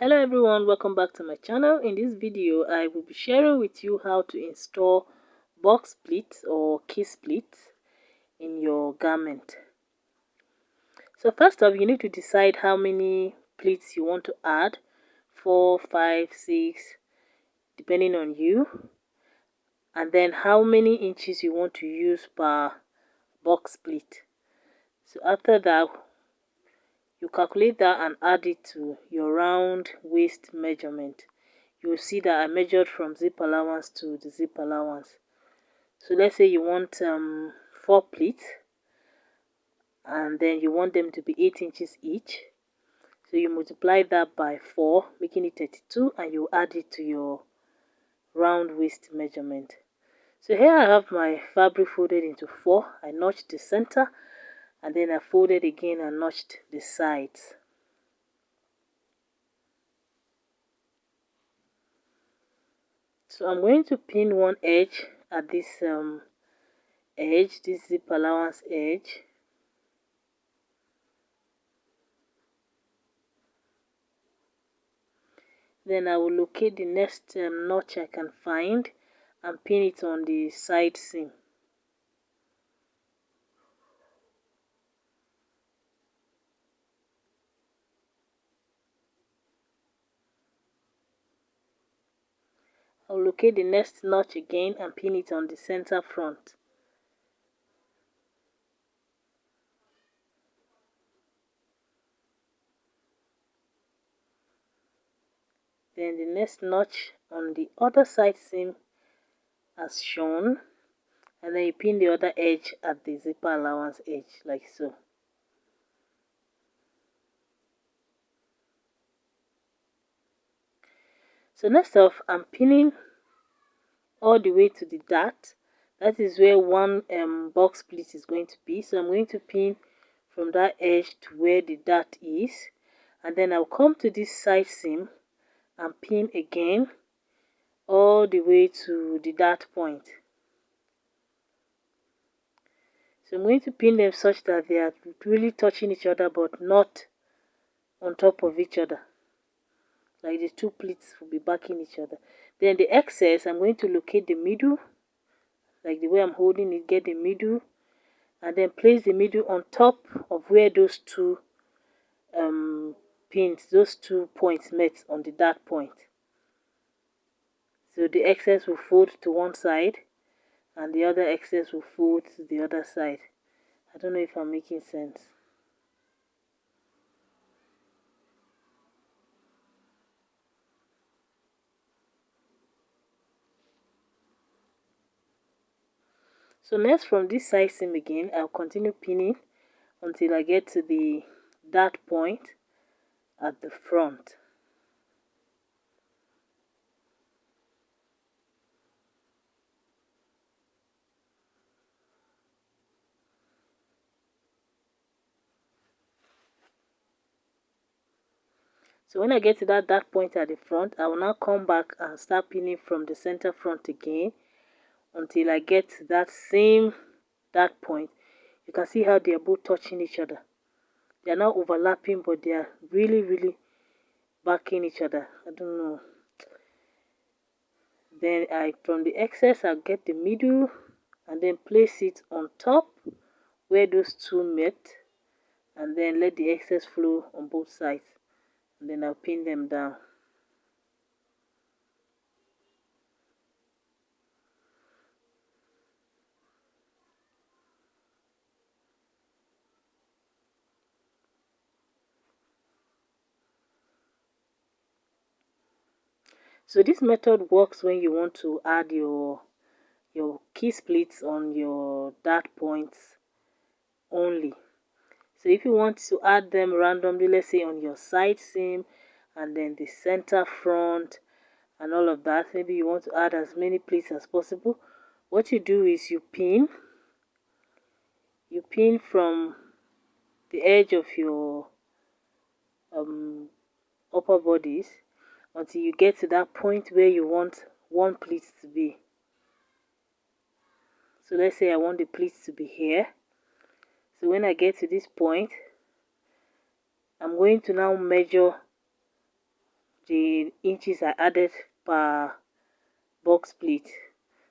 Hello everyone, welcome back to my channel. In this video I will be sharing with you how to install box pleats or kiss pleats in your garment. So first off, you need to decide how many pleats you want to add, 4, 5, 6, depending on you, and then how many inches you want to use per box pleat. So after that, you calculate that and add it to your round waist measurement. You'll see that I measured from zip allowance to the zip allowance. So let's say you want 4 pleats and then you want them to be 8 inches each. So you multiply that by 4, making it 32, and you add it to your round waist measurement. So here I have my fabric folded into 4. I notched the center and then I folded again and notched the sides. So I'm going to pin one edge at this edge, this zip allowance edge. Then I will locate the next notch I can find and pin it on the side seam. I'll locate the next notch again and pin it on the center front. Then the next notch on the other side seam as shown, and then you pin the other edge at the zipper allowance edge like so. So next off, I'm pinning all the way to the dart. That is where one box pleat is going to be. So I'm going to pin from that edge to where the dart is, and then I'll come to this side seam and pin again all the way to the dart point. So I'm going to pin them such that they are really touching each other but not on top of each other, like the two pleats will be backing each other. Then the excess, I'm going to locate the middle, like the way I'm holding it, get the middle, and then place the middle on top of where those two pins, those 2 points met on the dart point. So the excess will fold to one side and the other excess will fold to the other side. I don't know if I'm making sense. So next, from this side seam again, I'll continue pinning until I get to the dart point at the front. So when I get to that dart point at the front, I will now come back and start pinning from the center front again until I get to that same dart point. You can see how they are both touching each other. They are not overlapping, but they are really backing each other. I don't know. Then from the excess, I'll get the middle and then place it on top where those two met, and then let the excess flow on both sides, and then I'll pin them down. So this method works when you want to add your key splits on your dart points only. So if you want to add them randomly, let's say on your side seam and then the center front and all of that, maybe you want to add as many pleats as possible, what you do is you pin from the edge of your upper bodies until you get to that point where you want one pleat to be. So let's say I want the pleats to be here. So when I get to this point, I'm going to now measure the inches I added per box pleat.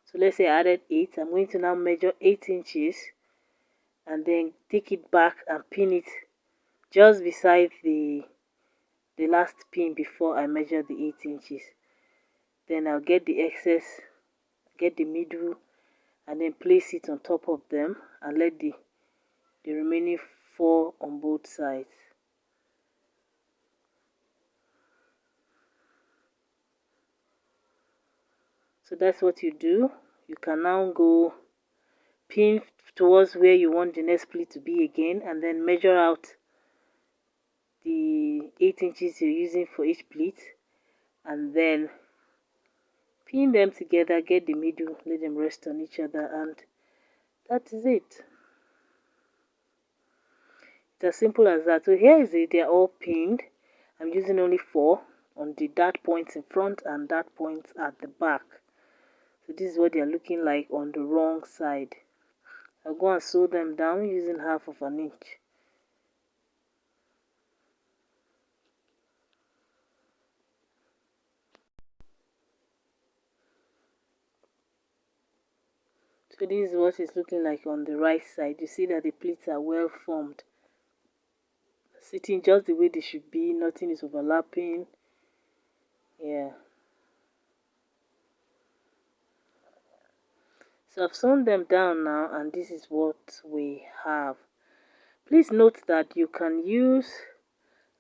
So let's say I added 8. I'm going to now measure 8 inches and then take it back and pin it just beside the last pin before I measure the 8 inches. Then I'll get the excess, get the middle, and then place it on top of them and let the remaining 4 on both sides. So that's what you do. You can now go pin towards where you want the next pleat to be again, and then measure out the 8 inches you're using for each pleat, and then pin them together, get the middle, let them rest on each other, and that is it. It's as simple as that. So here is it, they're all pinned. I'm using only 4 on the dart points in front and dart points at the back. So this is what they're looking like on the wrong side. I'll go and sew them down using 1/2 inch. So this is what it's looking like on the right side. You see that the pleats are well formed, sitting just the way they should be, nothing is overlapping. Yeah. So I've sewn them down now, and this is what we have. Please note that you can use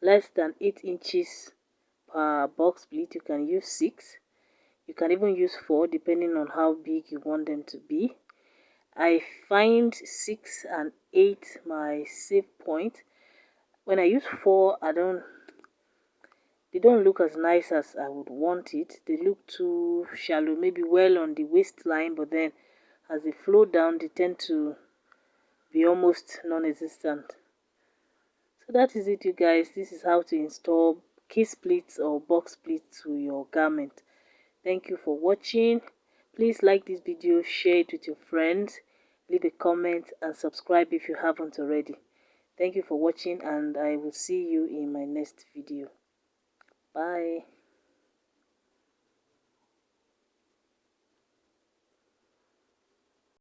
less than 8 inches per box pleat. You can use 6. You can even use 4 depending on how big you want them to be. I find 6 and 8 my safe point. When I use 4, they don't look as nice as I would want it. They look too shallow, maybe well on the waistline, but then as they flow down, they tend to be almost non-existent. So that is it, you guys. This is how to install kiss pleats or box pleats to your garment. Thank you for watching. Please like this video, share it with your friends, leave a comment, and subscribe if you haven't already. Thank you for watching, and I will see you in my next video. Bye.